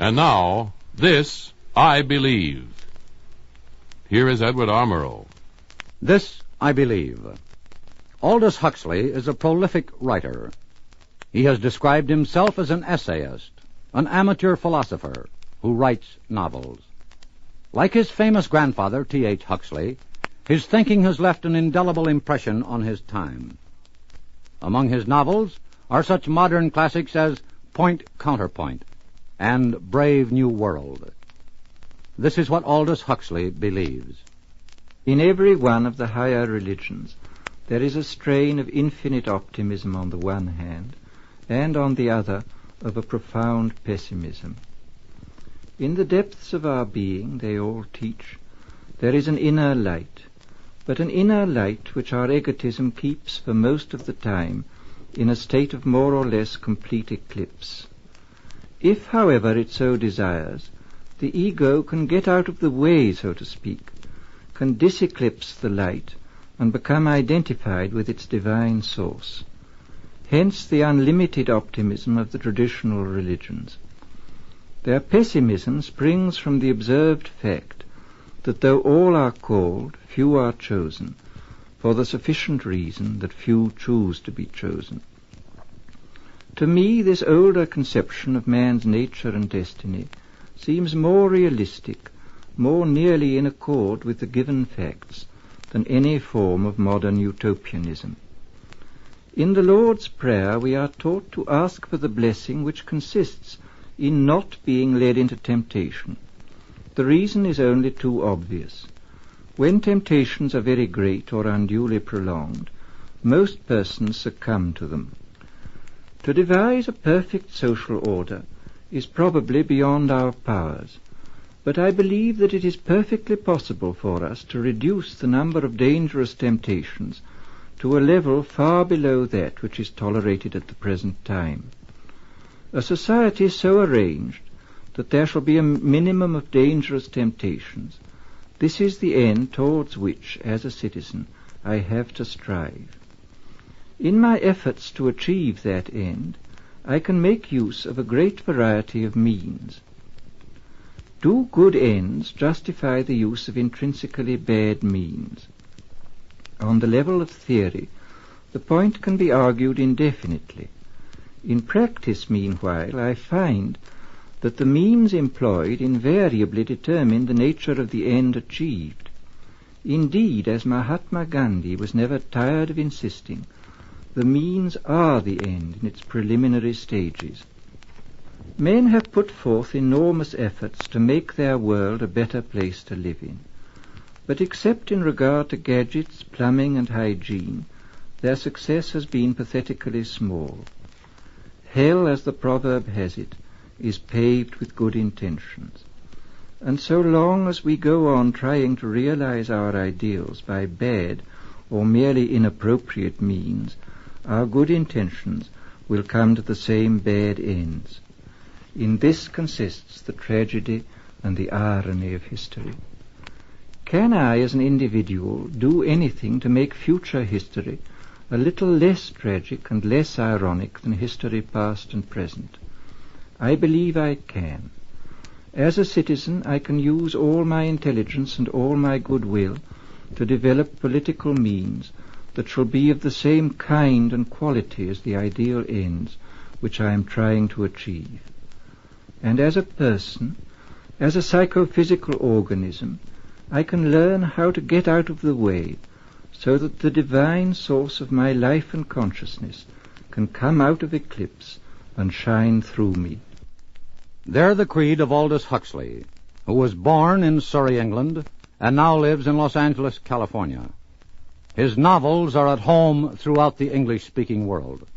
And now, This I Believe. Here is Edward R. Murrow. This I Believe. Aldous Huxley is a prolific writer. He has described himself as an essayist, an amateur philosopher who writes novels. Like his famous grandfather, T.H. Huxley, his thinking has left an indelible impression on his time. Among his novels are such modern classics as Point Counterpoint and Brave New World. This is what Aldous Huxley believes. In every one of the higher religions, there is a strain of infinite optimism on the one hand, and on the other of a profound pessimism. In the depths of our being, they all teach, there is an inner light, but an inner light which our egotism keeps for most of the time in a state of more or less complete eclipse. If, however, it so desires, the ego can get out of the way, so to speak, can diseclipse the light and become identified with its divine source. Hence the unlimited optimism of the traditional religions. Their pessimism springs from the observed fact that though all are called, few are chosen, for the sufficient reason that few choose to be chosen. To me, this older conception of man's nature and destiny seems more realistic, more nearly in accord with the given facts than any form of modern utopianism. In the Lord's Prayer we are taught to ask for the blessing which consists in not being led into temptation. The reason is only too obvious. When temptations are very great or unduly prolonged, most persons succumb to them. To devise a perfect social order is probably beyond our powers, but I believe that it is perfectly possible for us to reduce the number of dangerous temptations to a level far below that which is tolerated at the present time. A society so arranged that there shall be a minimum of dangerous temptations, this is the end towards which, as a citizen, I have to strive. In my efforts to achieve that end, I can make use of a great variety of means. Do good ends justify the use of intrinsically bad means? On the level of theory, the point can be argued indefinitely. In practice, meanwhile, I find that the means employed invariably determine the nature of the end achieved. Indeed, as Mahatma Gandhi was never tired of insisting, the means are the end in its preliminary stages. Men have put forth enormous efforts to make their world a better place to live in. But except in regard to gadgets, plumbing, and hygiene, their success has been pathetically small. Hell, as the proverb has it, is paved with good intentions. And so long as we go on trying to realize our ideals by bad or merely inappropriate means, our good intentions will come to the same bad ends. In this consists the tragedy and the irony of history. Can I, as an individual, do anything to make future history a little less tragic and less ironic than history past and present? I believe I can. As a citizen, I can use all my intelligence and all my goodwill to develop political means that shall be of the same kind and quality as the ideal ends which I am trying to achieve. And as a person, as a psychophysical organism, I can learn how to get out of the way so that the divine source of my life and consciousness can come out of eclipse and shine through me. They're the creed of Aldous Huxley, who was born in Surrey, England, and now lives in Los Angeles, California. His novels are at home throughout the English-speaking world.